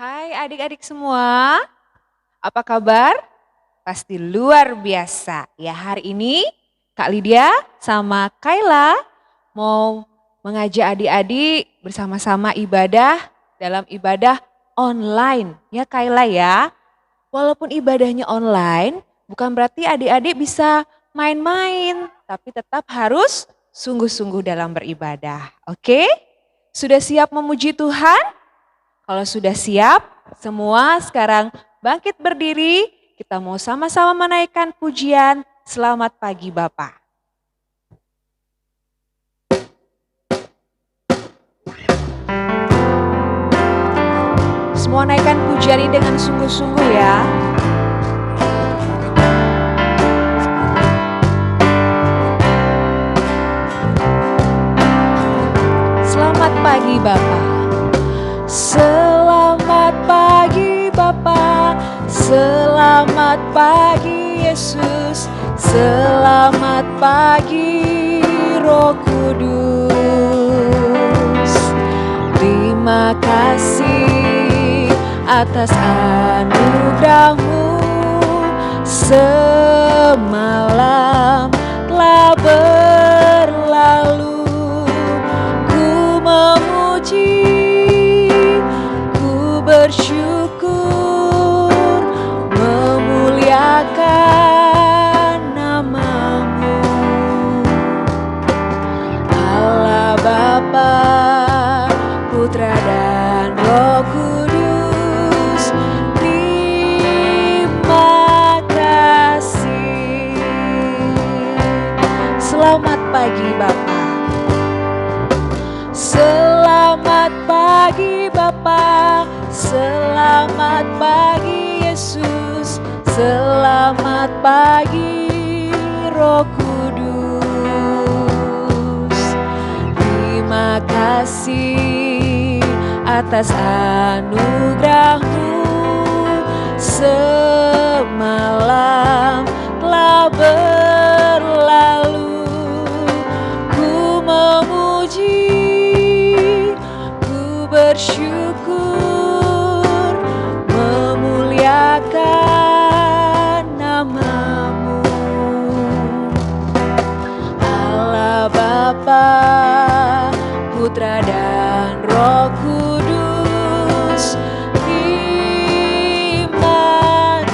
Hai adik-adik semua, apa kabar? Pasti luar biasa. Ya hari ini Kak Lydia sama Kayla mau mengajak adik-adik bersama-sama ibadah dalam ibadah online. Ya Kayla ya, walaupun ibadahnya online bukan berarti adik-adik bisa main-main. Tapi tetap harus sungguh-sungguh dalam beribadah. Oke? Sudah siap memuji Tuhan? Kalau sudah siap, semua sekarang bangkit berdiri. Kita mau sama-sama menaikkan pujian. Selamat pagi Bapak. Semua naikkan pujian ini dengan sungguh-sungguh ya. Selamat pagi Bapak. Selamat pagi Bapa, selamat pagi Yesus, selamat pagi Roh Kudus. Terima kasih atas anugerah-Mu, semalam telah berlalu. Ku memuji, bersyukur, memuliakan nama-Mu. Allah Bapa, Putra dan Roh Kudus, terima kasih. Selamat pagi Bapa. Selamat pagi Bapa, selamat pagi Yesus, selamat pagi Roh Kudus. Terima kasih atas anugerah-Mu, semalam telah berlalu. Ku memuji, bersyukur, memuliakan nama-Mu. Allah Bapa, Putra dan Roh Kudus, terima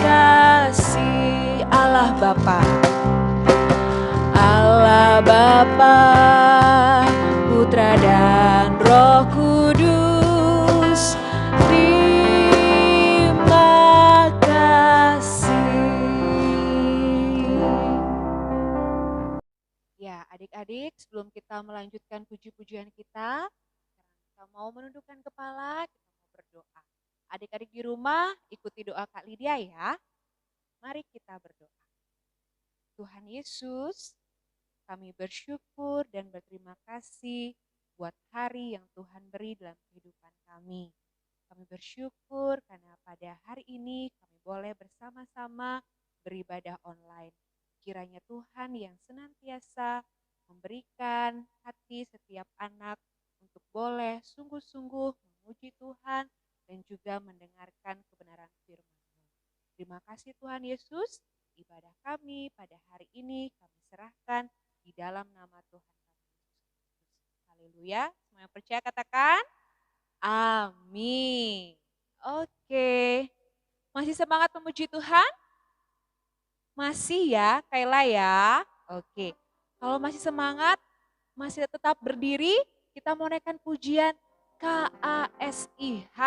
kasih. Allah Bapa, Allah Bapa, Putra dan Roh Kudus, terima kasih. Ya adik-adik, sebelum kita melanjutkan puji-pujian kita mau menundukkan kepala, kita mau berdoa. Adik-adik di rumah ikuti doa Kak Lydia ya. Mari kita berdoa. Tuhan Yesus, kami bersyukur dan berterima kasih buat hari yang Tuhan beri dalam kehidupan kami. Kami bersyukur karena pada hari ini kami boleh bersama-sama beribadah online. Kiranya Tuhan yang senantiasa memberikan hati setiap anak untuk boleh sungguh-sungguh memuji Tuhan dan juga mendengarkan kebenaran firman-Mu. Terima kasih Tuhan Yesus, ibadah kami pada hari ini kami serahkan di dalam nama Tuhan kami Yesus Kristus. Haleluya. Semua yang percaya katakan amin. Oke. Masih semangat memuji Tuhan? Masih ya, Kayla ya. Oke. Kalau masih semangat, masih tetap berdiri, kita mau naikkan pujian KASIH.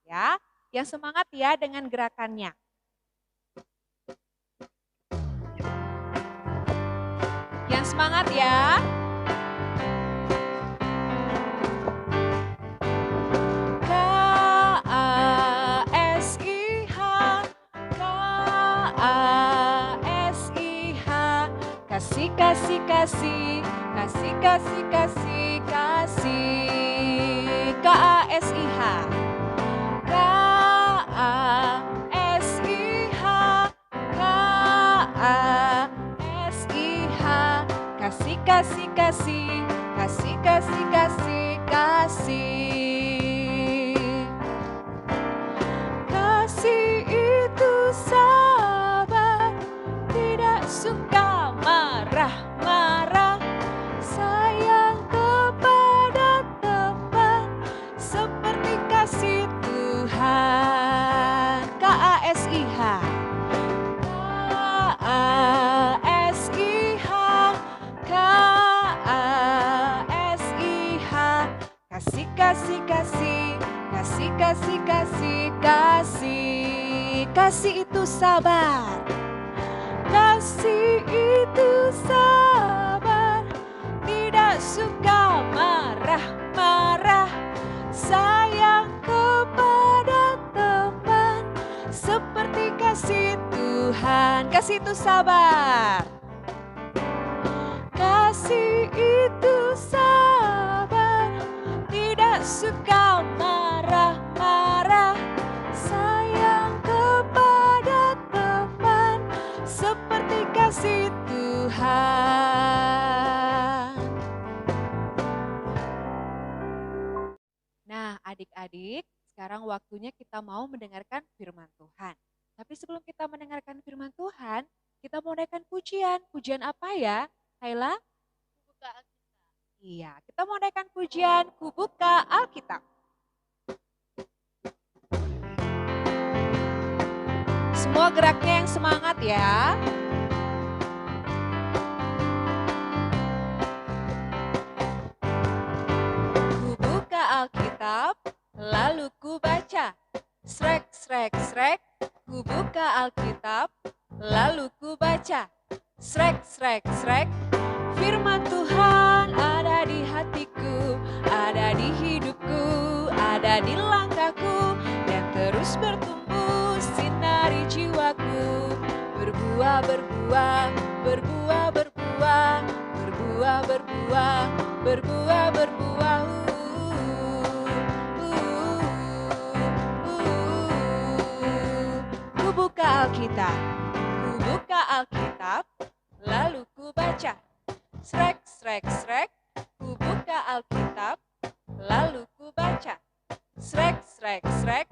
Ya, yang semangat ya dengan gerakannya. Yang semangat ya. KASIH, KASIH, kasih, kasih, kasih, kasih, kasih, kasih, kasih, KASIH, KASIH, KASIH, kasih, kasih, kasih, kasih, kasih, kasih, kasih. Kasih, kasih, kasih, kasih, kasih, kasih, kasih. Kasih itu sabar. Kasih itu sabar, tidak suka marah-marah, sayang kepada teman, seperti kasih Tuhan. Kasih itu sabar. Kasih itu sabar, tidak suka marah-marah, sayang kepada teman, seperti kasih Tuhan. Nah, adik-adik, sekarang waktunya kita mau mendengarkan firman Tuhan. Tapi sebelum kita mendengarkan firman Tuhan, kita mau naikkan pujian. Pujian apa ya, Hayla? Kubuka Alkitab. Iya, kita mau naikkan pujian Kubuka Alkitab. Semua geraknya yang semangat ya. Kubuka Alkitab, lalu ku baca. Srek, srek, srek, ku buka Alkitab, lalu ku baca. Srek, srek, srek, firman Tuhan ada di hatiku, ada di hidupku, ada di langkahku, dan terus bertumbuh sinari jiwaku. Berbuah, berbuah, berbuah, berbuah, berbuah, berbuah, berbuah, berbuah. Buka Alkitab, ku buka Alkitab, lalu ku baca. Srek, srek, srek, ku buka Alkitab, lalu ku baca. Srek, srek, srek,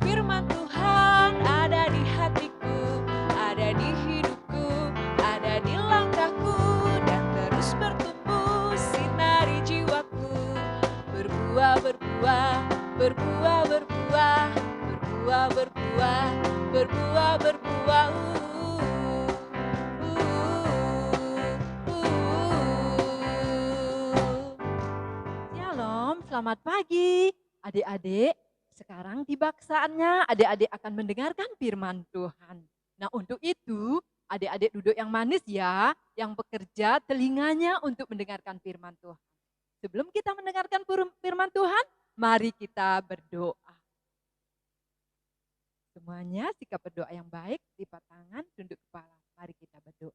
firman Tuhan ada di hatiku, ada di hidupku, ada di langkahku, dan terus bertumbuh sinari jiwaku. Berbuah, berbuah, berbuah, berbuah, berbuah, berbuah, berbuah, berbuah. Shalom, selamat pagi adik-adik. Sekarang tiba saatnya adik-adik akan mendengarkan firman Tuhan. Nah, untuk itu adik-adik duduk yang manis ya, yang bekerja telinganya untuk mendengarkan firman Tuhan. Sebelum kita mendengarkan firman Tuhan, mari kita berdoa. Semuanya sikap berdoa yang baik, lipat tangan, tunduk kepala. Mari kita berdoa.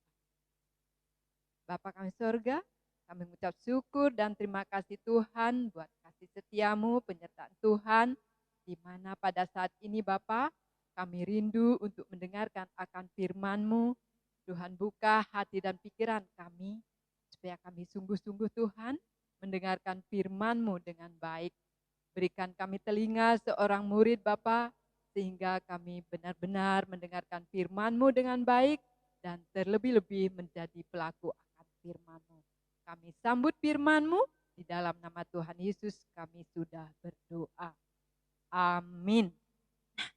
Bapa kami surga, kami mengucap syukur dan terima kasih Tuhan buat kasih setiamu, penyertaan Tuhan, di mana pada saat ini Bapa, kami rindu untuk mendengarkan akan firman-Mu. Tuhan buka hati dan pikiran kami, supaya kami sungguh-sungguh Tuhan, mendengarkan firman-Mu dengan baik. Berikan kami telinga seorang murid Bapa, sehingga kami benar-benar mendengarkan firman-Mu dengan baik, dan terlebih-lebih menjadi pelaku akan firman-Mu. Kami sambut firman-Mu, di dalam nama Tuhan Yesus kami sudah berdoa. Amin. Nah,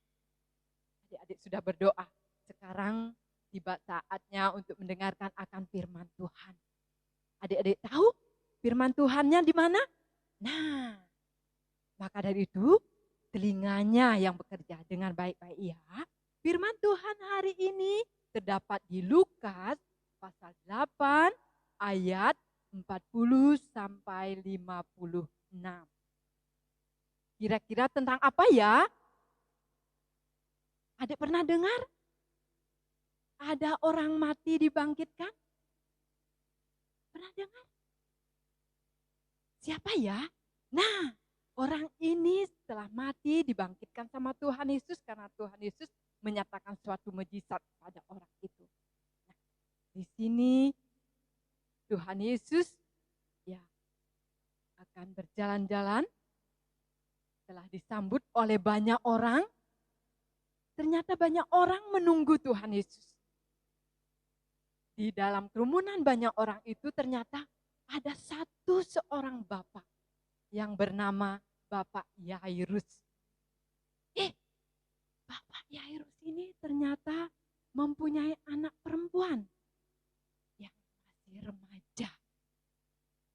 adik-adik sudah berdoa. Sekarang tiba saatnya untuk mendengarkan akan firman Tuhan. Adik-adik tahu firman Tuhannya di mana? Nah, maka dari itu telinganya yang bekerja dengan baik-baik ya. Firman Tuhan hari ini terdapat di Lukas pasal 8 ayat 40 sampai 56. Kira-kira tentang apa ya? Adik pernah dengar? Ada orang mati dibangkitkan? Pernah dengar? Siapa ya? Nah, orang ini setelah mati dibangkitkan sama Tuhan Yesus karena Tuhan Yesus menyatakan suatu mujizat pada orang itu. Nah, di sini Tuhan Yesus ya akan berjalan-jalan setelah disambut oleh banyak orang. Ternyata banyak orang menunggu Tuhan Yesus. Di dalam kerumunan banyak orang itu ternyata ada seorang bapak yang bernama Bapak Yairus. Bapak Yairus ini ternyata mempunyai anak perempuan yang masih remaja.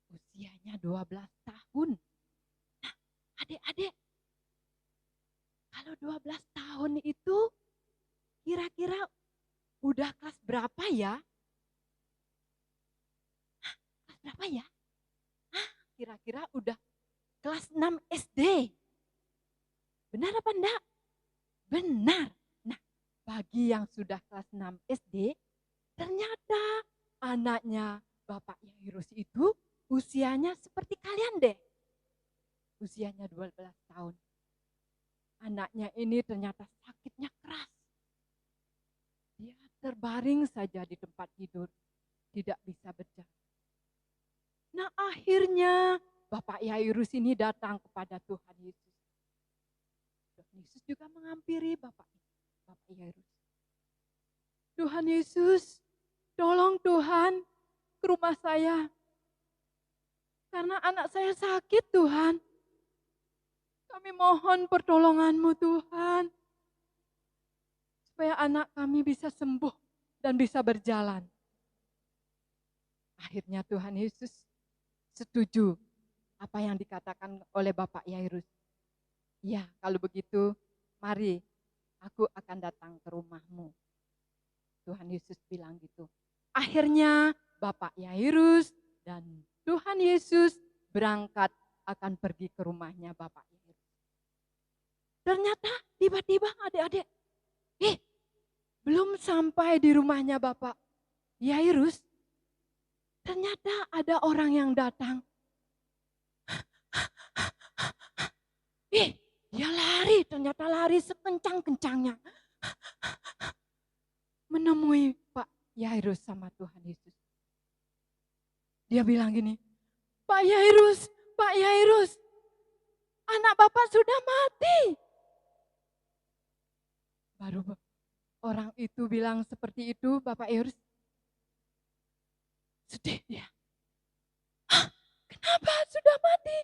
Usianya 12 tahun. 12 tahun itu kira-kira udah kelas berapa ya? Kelas berapa ya? Kira-kira udah kelas 6 SD. Benar apa enggak? Benar. Nah, bagi yang sudah kelas 6 SD, ternyata anaknya Bapak Yairus itu usianya seperti kalian deh. Usianya 12 tahun. Anaknya ini ternyata sakitnya keras. Dia terbaring saja di tempat tidur, tidak bisa berjalan. Nah, akhirnya Bapak Yairus ini datang kepada Tuhan Yesus. Tuhan Yesus juga menghampiri Bapak Yairus. Tuhan Yesus, tolong Tuhan ke rumah saya. Karena anak saya sakit Tuhan. Kami mohon pertolongan-Mu Tuhan. Supaya anak kami bisa sembuh dan bisa berjalan. Akhirnya Tuhan Yesus setuju apa yang dikatakan oleh Bapak Yairus. Ya, kalau begitu mari aku akan datang ke rumahmu. Tuhan Yesus bilang gitu. Akhirnya Bapak Yairus dan Tuhan Yesus berangkat akan pergi ke rumahnya Bapak Yairus. Ternyata tiba-tiba adik-adik, belum sampai di rumahnya Bapak Yairus, ternyata ada orang yang datang. Dia lari, ternyata lari sekencang-kencangnya. Menemui Pak Yairus sama Tuhan Yesus. Dia bilang gini, Pak Yairus, anak Bapak sudah mati. Baru orang itu bilang seperti itu, Bapak Yairus sedih dia. Kenapa sudah mati?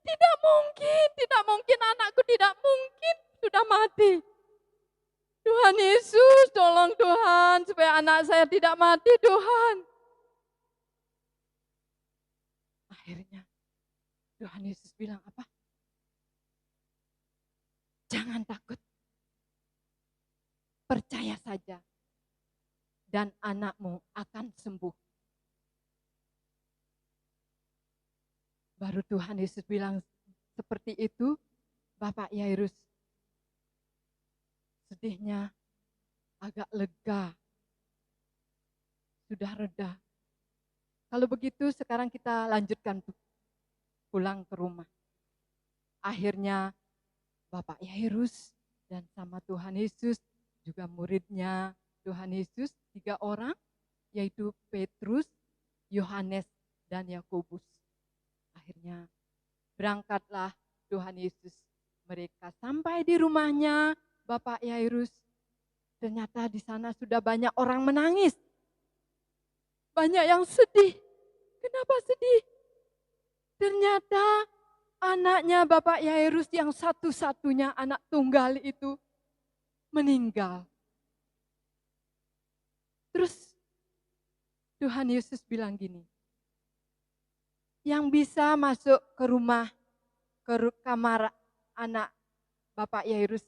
Tidak mungkin anakku tidak mungkin sudah mati. Tuhan Yesus, tolong Tuhan supaya anak saya tidak mati Tuhan. Akhirnya Tuhan Yesus bilang apa? Jangan takut. Percaya saja. Dan anakmu akan sembuh. Baru Tuhan Yesus bilang seperti itu, Bapak Yairus sedihnya agak lega. Sudah reda. Kalau begitu sekarang kita lanjutkan pulang ke rumah. Akhirnya Bapak Yairus dan sama Tuhan Yesus, juga muridnya Tuhan Yesus, 3 orang, yaitu Petrus, Yohanes, dan Yakobus. Akhirnya berangkatlah Tuhan Yesus. Mereka sampai di rumahnya Bapak Yairus. Ternyata di sana sudah banyak orang menangis. Banyak yang sedih. Kenapa sedih? Ternyata anaknya Bapak Yairus yang satu-satunya anak tunggal itu meninggal. Terus Tuhan Yesus bilang gini, yang bisa masuk ke rumah, ke kamar anak Bapak Yairus,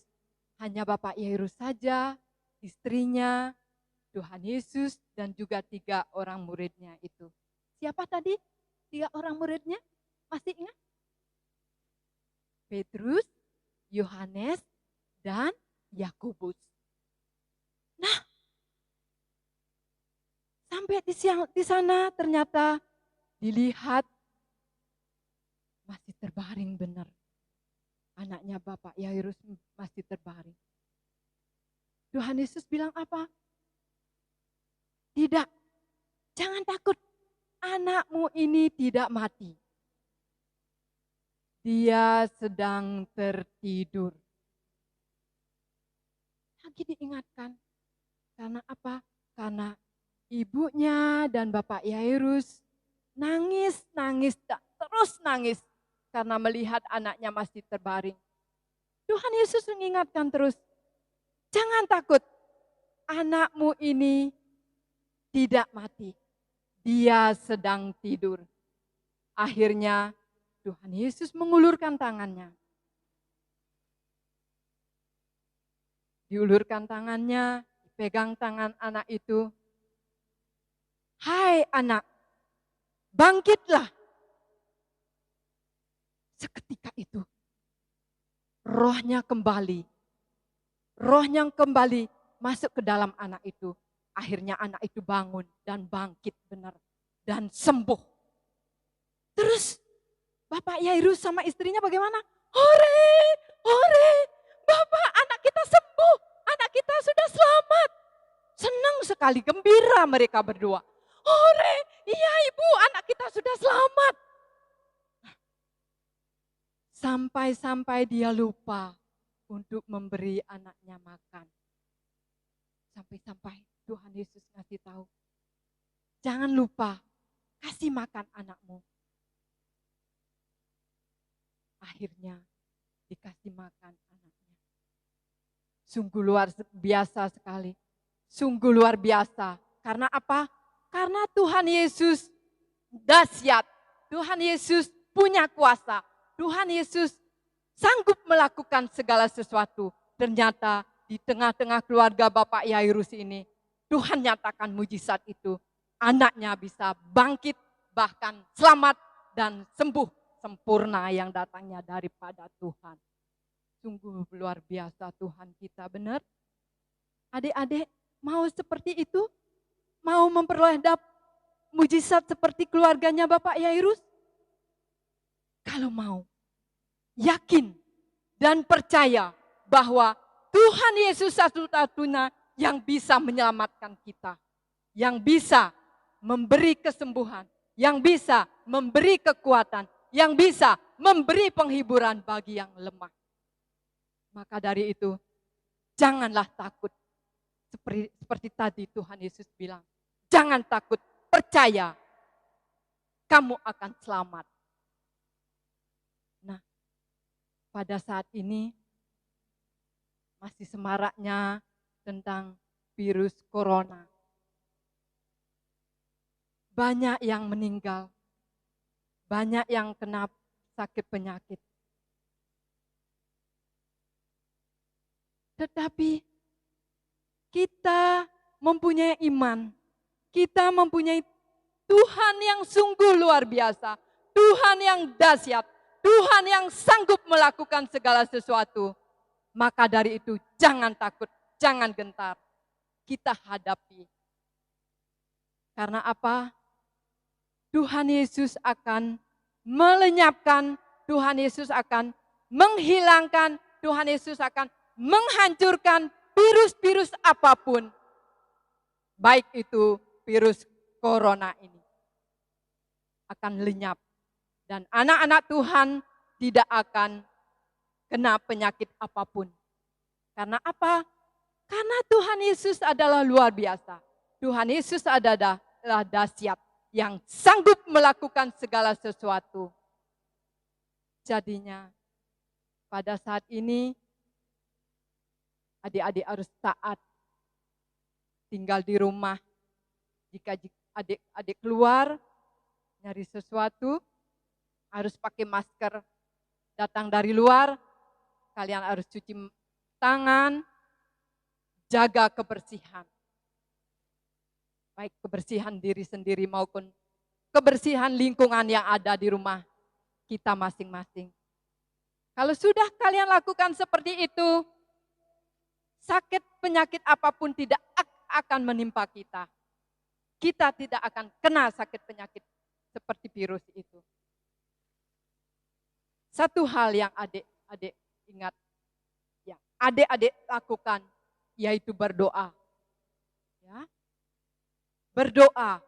hanya Bapak Yairus saja, istrinya, Tuhan Yesus, dan juga 3 orang muridnya itu. Siapa tadi 3 orang muridnya? Masih ingat? Petrus, Yohanes, dan Yakobus. Nah, sampai di sana ternyata dilihat masih terbaring benar. Anaknya Bapak Yairus masih terbaring. Tuhan Yesus bilang apa? Tidak, jangan takut. Anakmu ini tidak mati. Dia sedang tertidur. Lagi diingatkan. Karena apa? Karena ibunya dan Bapak Yairus nangis, terus nangis. Karena melihat anaknya masih terbaring. Tuhan Yesus mengingatkan terus. Jangan takut. Anakmu ini tidak mati. Dia sedang tidur. Akhirnya Tuhan Yesus mengulurkan tangannya. Diulurkan tangannya, pegang tangan anak itu. Hai anak, bangkitlah. Seketika itu, rohnya kembali masuk ke dalam anak itu. Akhirnya anak itu bangun dan bangkit benar dan sembuh. Terus Bapak Yairus sama istrinya bagaimana? Hore, hore, Bapak, anak kita sembuh, anak kita sudah selamat. Senang sekali, gembira mereka berdua. Hore, iya ibu, anak kita sudah selamat. Sampai-sampai dia lupa untuk memberi anaknya makan. Sampai-sampai Tuhan Yesus ngasih tahu, jangan lupa kasih makan anakmu. Akhirnya dikasih makan anaknya. Sungguh luar biasa sekali. Sungguh luar biasa. Karena apa? Karena Tuhan Yesus dahsyat. Tuhan Yesus punya kuasa. Tuhan Yesus sanggup melakukan segala sesuatu. Ternyata di tengah-tengah keluarga Bapak Yairus ini, Tuhan nyatakan mujizat itu. Anaknya bisa bangkit, bahkan selamat dan sembuh sempurna yang datangnya daripada Tuhan. Sungguh luar biasa Tuhan kita, benar? Adik-adik mau seperti itu? Mau memperoleh mujizat seperti keluarganya Bapak Yairus? Kalau mau, yakin dan percaya bahwa Tuhan Yesus satu-satunya yang bisa menyelamatkan kita. Yang bisa memberi kesembuhan. Yang bisa memberi kekuatan. Yang bisa memberi penghiburan bagi yang lemah. Maka dari itu, janganlah takut. Seperti tadi Tuhan Yesus bilang, jangan takut, percaya. Kamu akan selamat. Nah, pada saat ini masih semaraknya tentang virus corona. Banyak yang meninggal, banyak yang kena sakit penyakit. Tetapi kita mempunyai iman, kita mempunyai Tuhan yang sungguh luar biasa, Tuhan yang dahsyat, Tuhan yang sanggup melakukan segala sesuatu. Maka dari itu jangan takut, jangan gentar. Kita hadapi. Karena apa? Tuhan Yesus akan melenyapkan, Tuhan Yesus akan menghilangkan, Tuhan Yesus akan menghancurkan virus-virus apapun. Baik itu virus corona ini. Akan lenyap. Dan anak-anak Tuhan tidak akan kena penyakit apapun. Karena apa? Karena Tuhan Yesus adalah luar biasa. Tuhan Yesus adalah dahsyat yang sanggup melakukan segala sesuatu. Jadinya pada saat ini adik-adik harus taat. Tinggal di rumah. Jika adik-adik keluar nyari sesuatu, harus pakai masker. Datang dari luar, kalian harus cuci tangan, jaga kebersihan. Baik kebersihan diri sendiri maupun kebersihan lingkungan yang ada di rumah kita masing-masing. Kalau sudah kalian lakukan seperti itu, sakit penyakit apapun tidak akan menimpa kita. Kita tidak akan kena sakit penyakit seperti virus itu. Satu hal yang adik-adik ingat, yang adik-adik lakukan, yaitu berdoa. Ya. Berdoa.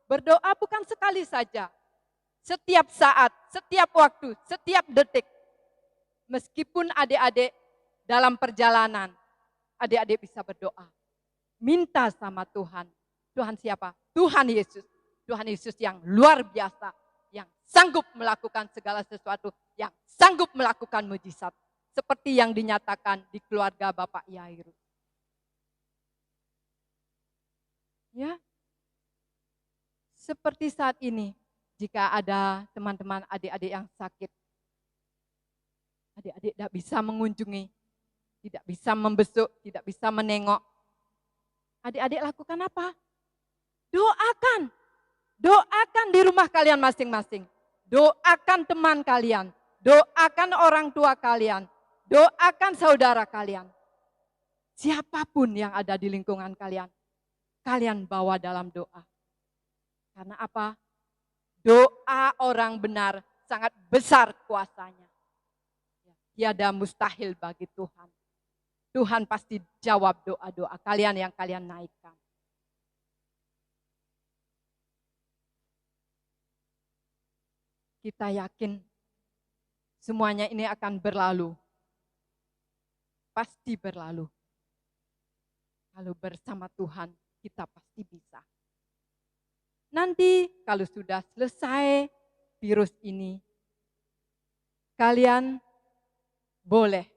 Berdoa bukan sekali saja. Setiap saat, setiap waktu, setiap detik. Meskipun adik-adik dalam perjalanan, adik-adik bisa berdoa. Minta sama Tuhan. Tuhan siapa? Tuhan Yesus. Tuhan Yesus yang luar biasa. Yang sanggup melakukan segala sesuatu. Yang sanggup melakukan mujizat. Seperti yang dinyatakan di keluarga Bapak Yairus. Ya. Seperti saat ini, jika ada teman-teman adik-adik yang sakit, adik-adik tidak bisa mengunjungi, tidak bisa membesuk, tidak bisa menengok. Adik-adik lakukan apa? Doakan. Doakan di rumah kalian masing-masing. Doakan teman kalian. Doakan orang tua kalian. Doakan saudara kalian. Siapapun yang ada di lingkungan kalian, kalian bawa dalam doa. Karena apa? Doa orang benar sangat besar kuasanya. Tiada mustahil bagi Tuhan. Tuhan pasti jawab doa-doa kalian yang kalian naikkan. Kita yakin semuanya ini akan berlalu. Pasti berlalu. Kalau bersama Tuhan, kita pasti bisa. Nanti kalau sudah selesai virus ini, kalian boleh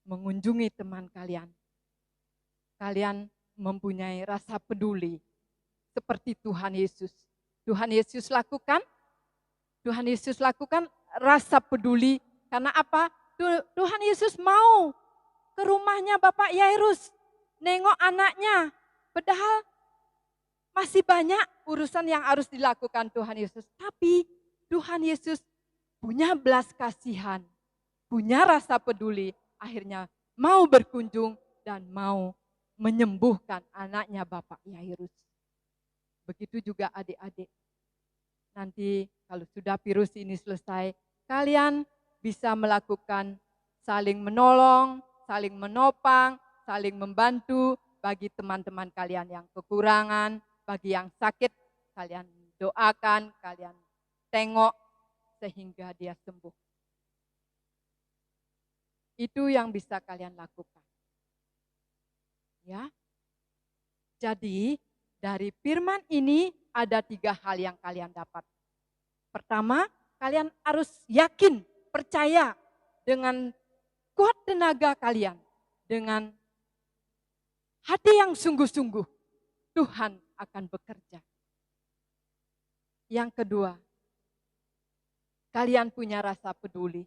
mengunjungi teman kalian. Kalian mempunyai rasa peduli seperti Tuhan Yesus. Tuhan Yesus lakukan rasa peduli. Karena apa? Tuhan Yesus mau ke rumahnya Bapak Yairus, nengok anaknya. Padahal masih banyak urusan yang harus dilakukan Tuhan Yesus. Tapi Tuhan Yesus punya belas kasihan, punya rasa peduli. Akhirnya mau berkunjung dan mau menyembuhkan anaknya Bapak Yairus. Begitu juga adik-adik. Nanti kalau sudah virus ini selesai, kalian bisa melakukan saling menolong, saling menopang, saling membantu bagi teman-teman kalian yang kekurangan, bagi yang sakit, kalian doakan, kalian tengok sehingga dia sembuh. Itu yang bisa kalian lakukan. Ya. Jadi dari firman ini ada 3 hal yang kalian dapat. Pertama, kalian harus yakin, percaya dengan kuat tenaga kalian, dengan hati yang sungguh-sungguh, Tuhan akan bekerja. Yang kedua, kalian punya rasa peduli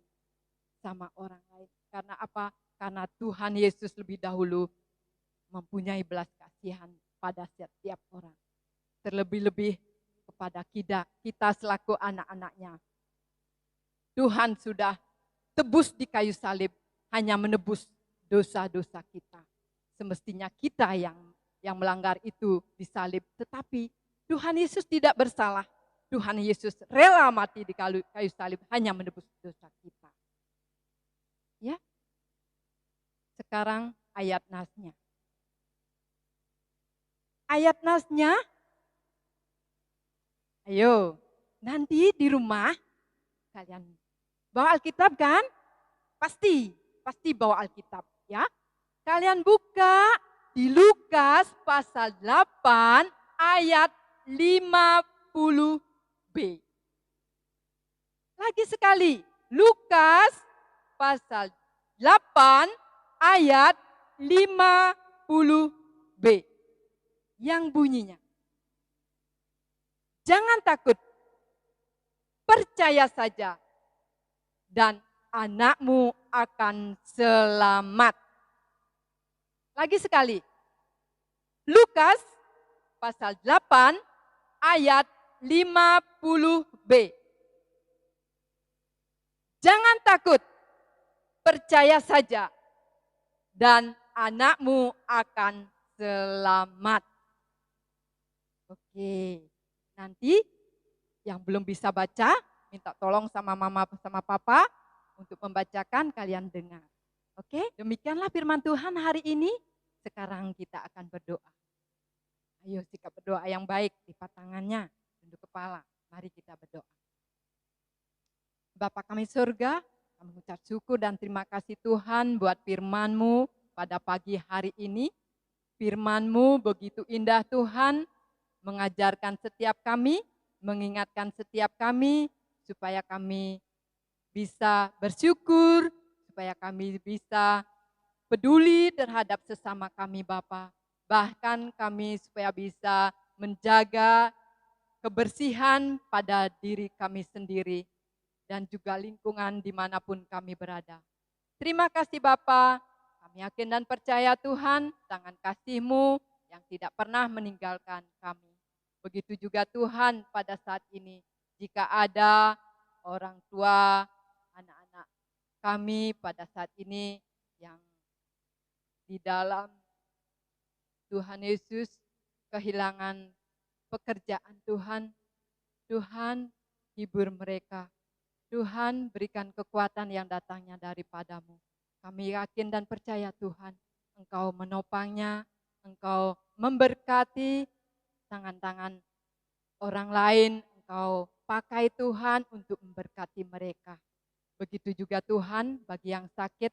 sama orang lain. Karena apa? Karena Tuhan Yesus lebih dahulu mempunyai belas kasihan pada setiap orang. Terlebih-lebih kepada kita selaku anak-anaknya. Tuhan sudah tebus di kayu salib, hanya menebus dosa-dosa kita. Semestinya kita yang melanggar itu disalib. Tetapi Tuhan Yesus tidak bersalah. Tuhan Yesus rela mati di kayu salib hanya menebus dosa kita. Ya. Sekarang ayat nasnya. Ayat nasnya, ayo nanti di rumah kalian bawa Alkitab kan? Pasti bawa Alkitab ya. Kalian buka di Lukas pasal 8 ayat 50b. Lagi sekali, Lukas pasal 8 ayat 50b. Yang bunyinya, jangan takut, percaya saja, dan anakmu akan selamat. Lagi sekali, Lukas pasal 8 ayat 50b. Jangan takut, percaya saja, dan anakmu akan selamat. Oke, nanti yang belum bisa baca, minta tolong sama mama sama papa untuk membacakan, kalian dengar. Oke, demikianlah firman Tuhan hari ini. Sekarang kita akan berdoa. Ayo sikap berdoa yang baik, lipat tangannya, tunduk kepala. Mari kita berdoa. Bapa kami surga, kami mengucap syukur dan terima kasih Tuhan buat firman-Mu pada pagi hari ini. Firman-Mu begitu indah Tuhan, mengajarkan setiap kami, mengingatkan setiap kami, supaya kami bisa bersyukur, supaya kami bisa peduli terhadap sesama kami Bapa. Bahkan kami supaya bisa menjaga kebersihan pada diri kami sendiri dan juga lingkungan dimanapun kami berada. Terima kasih Bapa, kami yakin dan percaya Tuhan, tangan kasih-Mu yang tidak pernah meninggalkan kami. Begitu juga Tuhan pada saat ini, jika ada orang tua, anak-anak kami pada saat ini yang di dalam Tuhan Yesus kehilangan pekerjaan Tuhan, Tuhan hibur mereka. Tuhan berikan kekuatan yang datangnya daripadamu. Kami yakin dan percaya Tuhan, Engkau menopangnya, Engkau memberkati tangan-tangan orang lain, Engkau pakai Tuhan untuk memberkati mereka. Begitu juga Tuhan bagi yang sakit,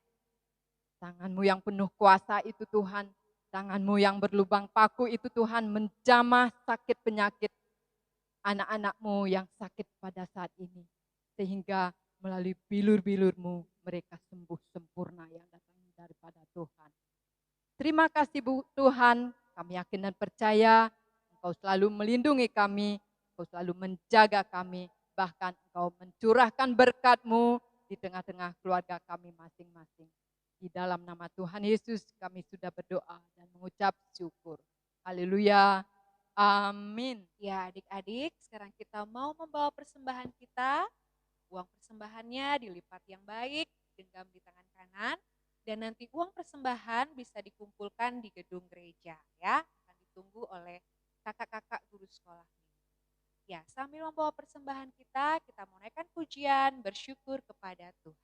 tangan-Mu yang penuh kuasa itu Tuhan, tangan-Mu yang berlubang paku itu Tuhan menjamah sakit penyakit anak-anak-Mu yang sakit pada saat ini. Sehingga melalui bilur-bilur-Mu mereka sembuh sempurna yang datang daripada Tuhan. Terima kasih Tuhan, kami yakin dan percaya Engkau selalu melindungi kami, Engkau selalu menjaga kami, bahkan Engkau mencurahkan berkat-Mu di tengah-tengah keluarga kami masing-masing. Di dalam nama Tuhan Yesus kami sudah berdoa dan mengucap syukur. Haleluya. Amin. Ya adik-adik, sekarang kita mau membawa persembahan kita. Uang persembahannya dilipat yang baik, digenggam di tangan kanan, dan nanti uang persembahan bisa dikumpulkan di gedung gereja ya. Akan ditunggu oleh kakak-kakak guru sekolah. Ya, sambil membawa persembahan kita mau naikkan pujian, bersyukur kepada Tuhan.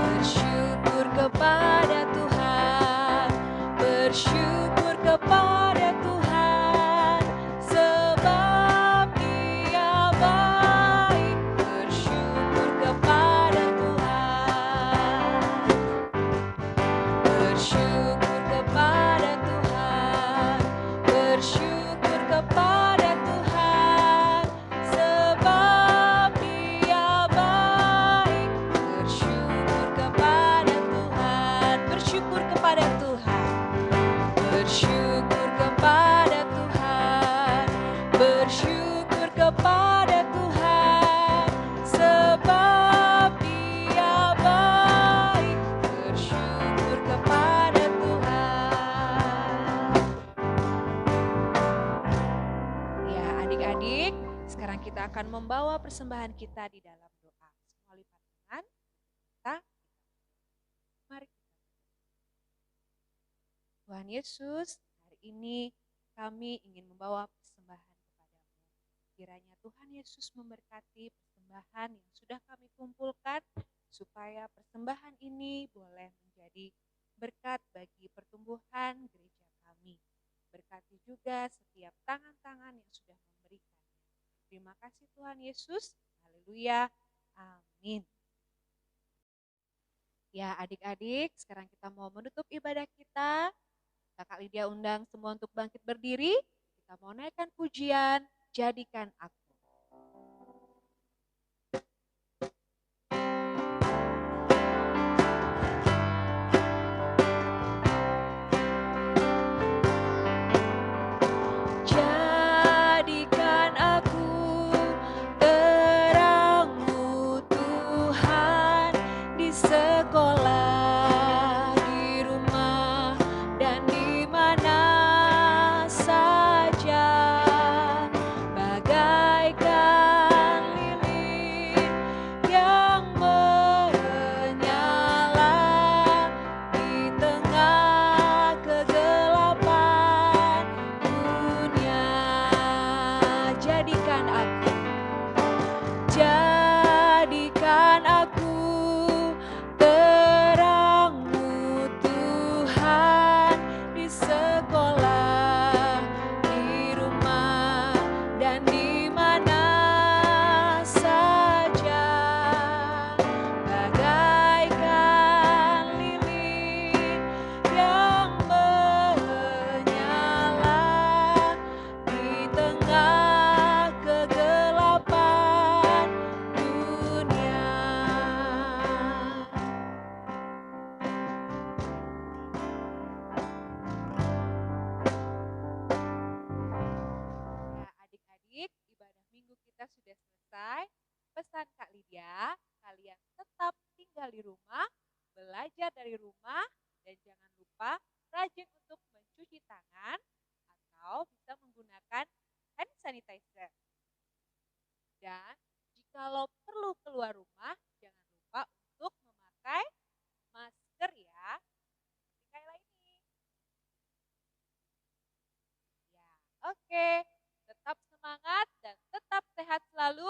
Bersyukur kepada Tuhan, bersyukur kepada Tuhan, sebab Dia baik. Bersyukur kepada Tuhan, bersyukur kepada Tuhan, bersyukur kepada Tuhan, sebab Dia baik. Bersyukur kepada Tuhan, bersyukur kepada Tuhan, bersyukur kepada Tuhan, bersyukur kepada Tuhan, sebab Dia baik. Bersyukur kepada Tuhan. Ya adik-adik, sekarang kita akan membawa persembahan kita di dalam doa. Semua lipat tangan, kita. Mari kita. Tuhan Yesus, hari ini kami ingin membawa persembahan kepadamu. Kiranya Tuhan Yesus memberkati persembahan yang sudah kami kumpulkan, supaya persembahan ini boleh menjadi berkat bagi pertumbuhan gereja kami. Berkati juga setiap tangan-tangan yang sudah memberikan. Terima kasih Tuhan Yesus. Haleluya. Amin. Ya adik-adik, sekarang kita mau menutup ibadah kita. Kakak Lydia undang semua untuk bangkit berdiri. Kita mau naikkan pujian, jadikan aku. Jadikan aku terang-Mu Tuhan, di sekolah, di rumah, dan di mana saja, bagaikan lilin yang menyala di tengah kegelapan dunia. Jadikan aku terang tinggal di rumah, belajar dari rumah, dan jangan lupa rajin untuk mencuci tangan atau bisa menggunakan hand sanitizer. Dan jikalau perlu keluar rumah, jangan lupa untuk memakai masker ya. Seperti Kayla ini. Ya, oke. Tetap semangat dan tetap sehat selalu.